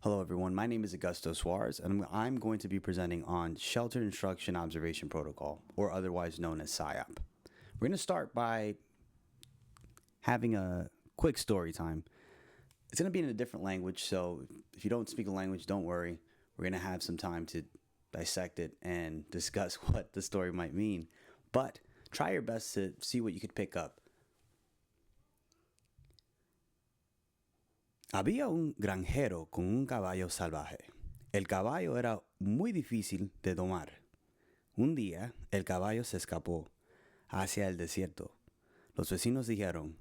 Hello everyone, my name is Augusto Suarez and I'm going to be presenting on Sheltered Instruction Observation Protocol, or otherwise known as Siop. We're going to start by having a quick story time. It's going to be in a different language, so if you don't speak a language, don't worry. We're going to have some time to dissect it and discuss what the story might mean, but try your best to see what you could pick up. Había un granjero con un caballo salvaje. El caballo era muy difícil de domar. Un día, el caballo se escapó hacia el desierto. Los vecinos dijeron,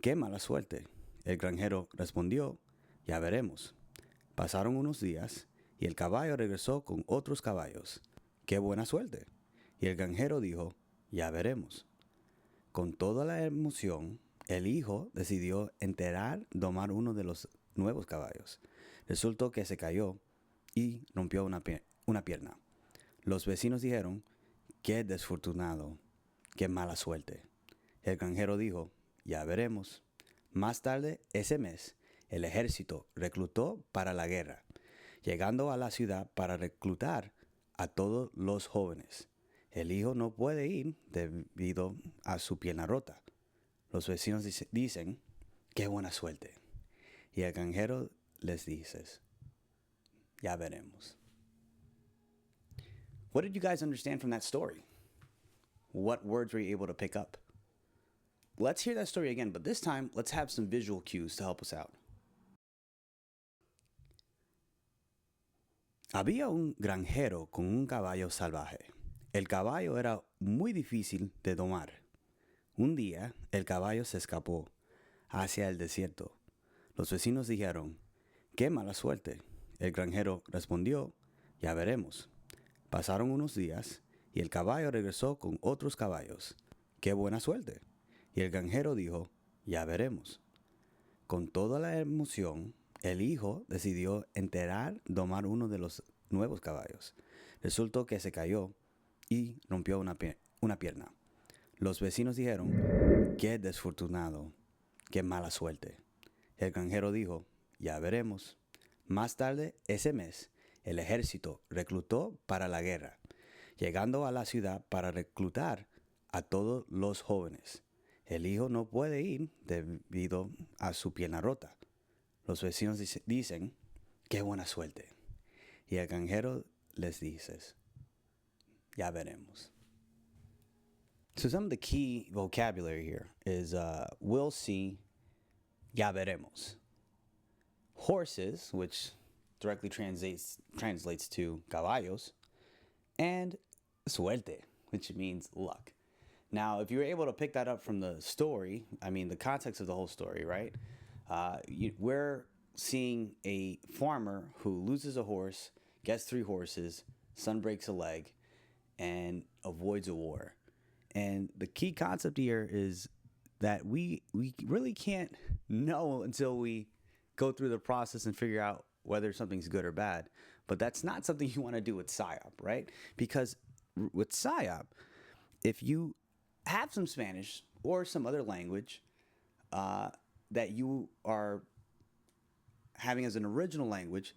¡qué mala suerte! El granjero respondió, ya veremos. Pasaron unos días y el caballo regresó con otros caballos. ¡Qué buena suerte! Y el granjero dijo, ya veremos. Con toda la emoción, el hijo decidió domar uno de los nuevos caballos. Resultó que se cayó y rompió una pierna. Los vecinos dijeron, qué desfortunado, qué mala suerte. El granjero dijo, ya veremos. Más tarde, ese mes, el ejército reclutó para la guerra, llegando a la ciudad para reclutar a todos los jóvenes. El hijo no puede ir debido a su pierna rota. Los vecinos dicen, qué buena suerte. Y el granjero les dice, ya veremos. What did you guys understand from that story? What words were you able to pick up? Let's hear that story again, but this time, let's have some visual cues to help us out. Había un granjero con un caballo salvaje. El caballo era muy difícil de domar. Un día, el caballo se escapó hacia el desierto. Los vecinos dijeron, ¡qué mala suerte! El granjero respondió, ya veremos. Pasaron unos días y el caballo regresó con otros caballos. ¡Qué buena suerte! Y el granjero dijo, ya veremos. Con toda la emoción, el hijo decidió domar uno de los nuevos caballos. Resultó que se cayó y rompió una pierna. Los vecinos dijeron, qué desfortunado, qué mala suerte. El granjero dijo, ya veremos. Más tarde, ese mes, el ejército reclutó para la guerra, llegando a la ciudad para reclutar a todos los jóvenes. El hijo no puede ir debido a su pierna rota. Los vecinos dicen, qué buena suerte. Y el granjero les dice, ya veremos. So some of the key vocabulary here is we'll see, ya veremos. Horses, which directly translates to caballos, and suerte, which means luck. Now, if you were able to pick that up from the story, I mean, the context of the whole story, right? We're seeing a farmer who loses a horse, gets 3 horses, son breaks a leg, and avoids a war. And the key concept here is that we really can't know until we go through the process and figure out whether something's good or bad. But that's not something you want to do with Siop, right? Because with Siop, if you have some Spanish or some other language that you are having as an original language,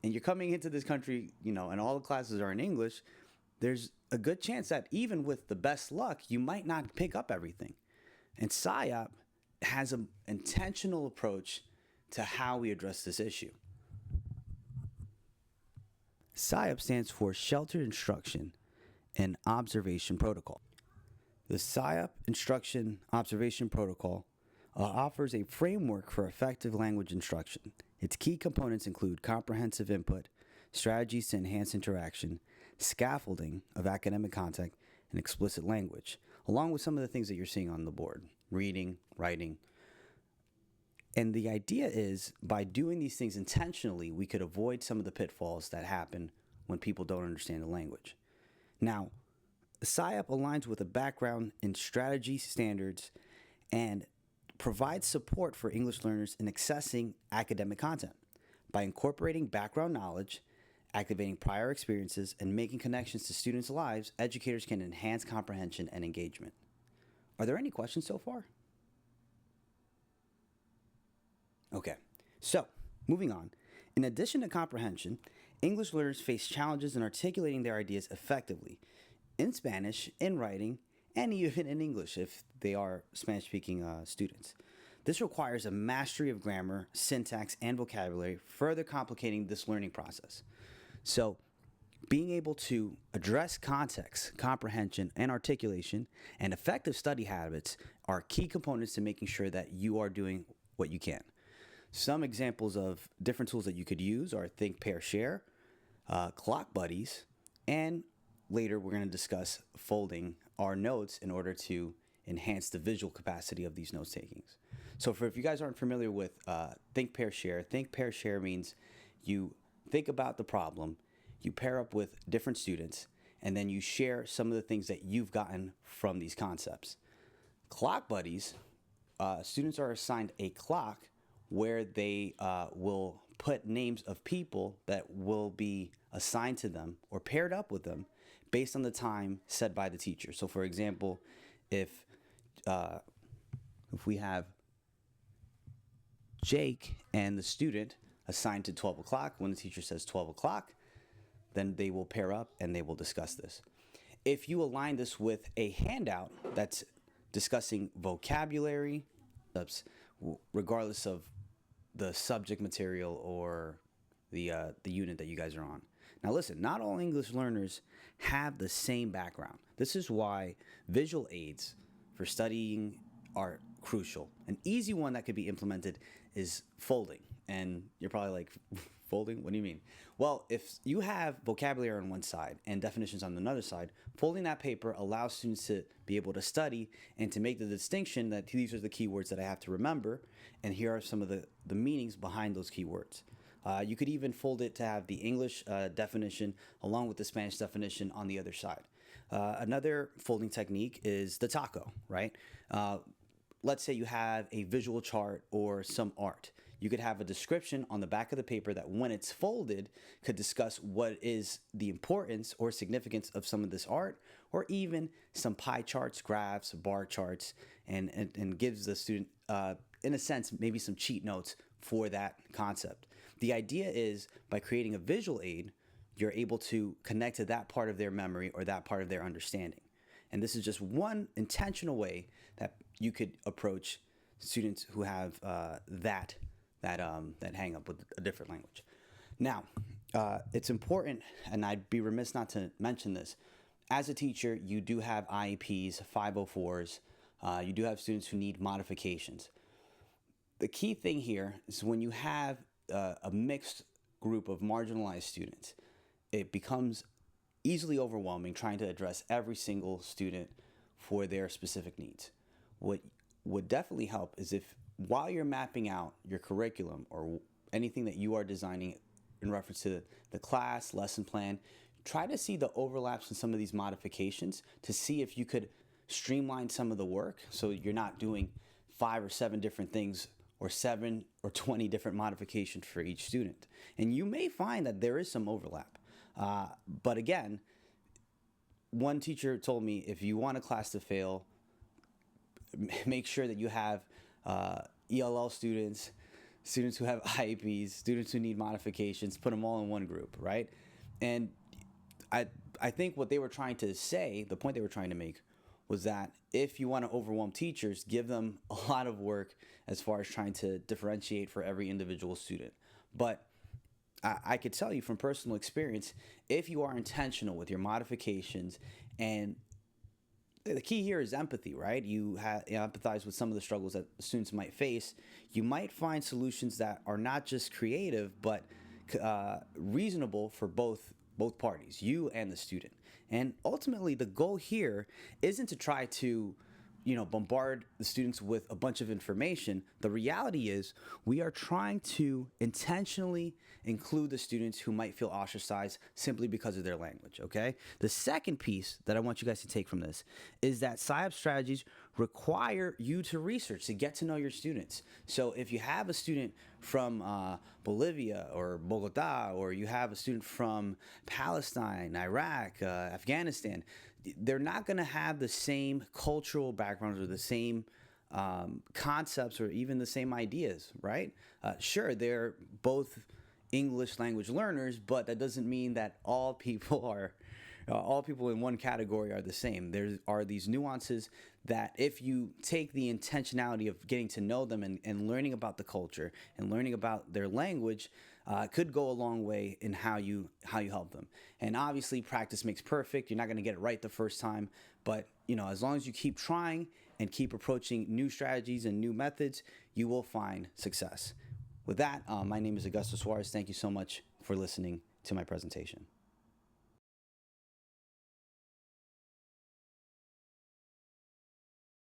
and you're coming into this country, and all the classes are in English, there's a good chance that even with the best luck, you might not pick up everything. And Siop has an intentional approach to how we address this issue. Siop stands for Sheltered Instruction and Observation Protocol. The Siop Instruction Observation Protocol offers a framework for effective language instruction. Its key components include comprehensive input, strategies to enhance interaction, scaffolding of academic content, and explicit language, along with some of the things that you're seeing on the board, reading, writing. And the idea is, by doing these things intentionally, we could avoid some of the pitfalls that happen when people don't understand the language. Now, Siop aligns with a background in strategy standards and provides support for English learners in accessing academic content. By incorporating background knowledge, activating prior experiences, and making connections to students' lives, educators can enhance comprehension and engagement. Are there any questions so far? Okay, so moving on. In addition to comprehension, English learners face challenges in articulating their ideas effectively in Spanish, in writing, and even in English if they are Spanish speaking students. This requires a mastery of grammar, syntax, and vocabulary, further complicating this learning process. So, being able to address context, comprehension, and articulation, and effective study habits are key components to making sure that you are doing what you can. Some examples of different tools that you could use are Think, Pair, Share, Clock Buddies, and later we're going to discuss folding our notes in order to enhance the visual capacity of these note takings. So if you guys aren't familiar with Think, Pair, Share means you think about the problem, you pair up with different students, and then you share some of the things that you've gotten from these concepts. Clock Buddies, students are assigned a clock where they will put names of people that will be assigned to them or paired up with them based on the time set by the teacher. So for example, if we have Jake and the student assigned to 12 o'clock, when the teacher says 12 o'clock, then they will pair up and they will discuss this. If you align this with a handout that's discussing vocabulary, regardless of the subject material or the unit that you guys are on. Now listen, not all English learners have the same background. This is why visual aids for studying are crucial. An easy one that could be implemented is folding. And you're probably like, folding? What do you mean? Well, if you have vocabulary on one side and definitions on another side, folding that paper allows students to be able to study and to make the distinction that these are the keywords that I have to remember, and here are some of the meanings behind those keywords. You could even fold it to have the English definition along with the Spanish definition on the other side. Another folding technique is the taco, right? Let's say you have a visual chart or some art. You could have a description on the back of the paper that when it's folded could discuss what is the importance or significance of some of this art, or even some pie charts, graphs, bar charts, and gives the student, in a sense, maybe some cheat notes for that concept. The idea is by creating a visual aid, you're able to connect to that part of their memory or that part of their understanding. And this is just one intentional way that you could approach students who have that hang up with a different language. Now, it's important, and I'd be remiss not to mention this. As a teacher, you do have IEPs, 504s. You do have students who need modifications. The key thing here is when you have a mixed group of marginalized students, it becomes easily overwhelming trying to address every single student for their specific needs. What would definitely help is if while you're mapping out your curriculum or anything that you are designing in reference to the class, lesson plan, try to see the overlaps in some of these modifications to see if you could streamline some of the work so you're not doing 5 or 7 different things or 7 or 20 different modifications for each student. And you may find that there is some overlap. But again, one teacher told me if you want a class to fail, make sure that you have ELL students, students who have IEPs, students who need modifications, put them all in one group, right? And I think what they were trying to say, the point they were trying to make, was that if you want to overwhelm teachers, give them a lot of work as far as trying to differentiate for every individual student. But I could tell you from personal experience, if you are intentional with your modifications, and the key here is empathy, right? You empathize with some of the struggles that students might face. You might find solutions that are not just creative, but reasonable for both parties, you and the student. And ultimately, the goal here isn't to try to bombard the students with a bunch of information. The reality is we are trying to intentionally include the students who might feel ostracized simply because of their language, okay? The second piece that I want you guys to take from this is that Siop strategies require you to research, to get to know your students. So if you have a student from Bolivia or Bogota, or you have a student from Palestine, Iraq, Afghanistan, they're not going to have the same cultural backgrounds or the same concepts or even the same ideas, right? Sure, they're both English language learners, but that doesn't mean that all people are all people in one category are the same. There are these nuances that if you take the intentionality of getting to know them and learning about the culture and learning about their language, could go a long way in how you help them. And obviously, practice makes perfect. You're not going to get it right the first time, but as long as you keep trying and keep approaching new strategies and new methods, you will find success. With that, my name is Augusto Suarez. Thank you so much for listening to my presentation.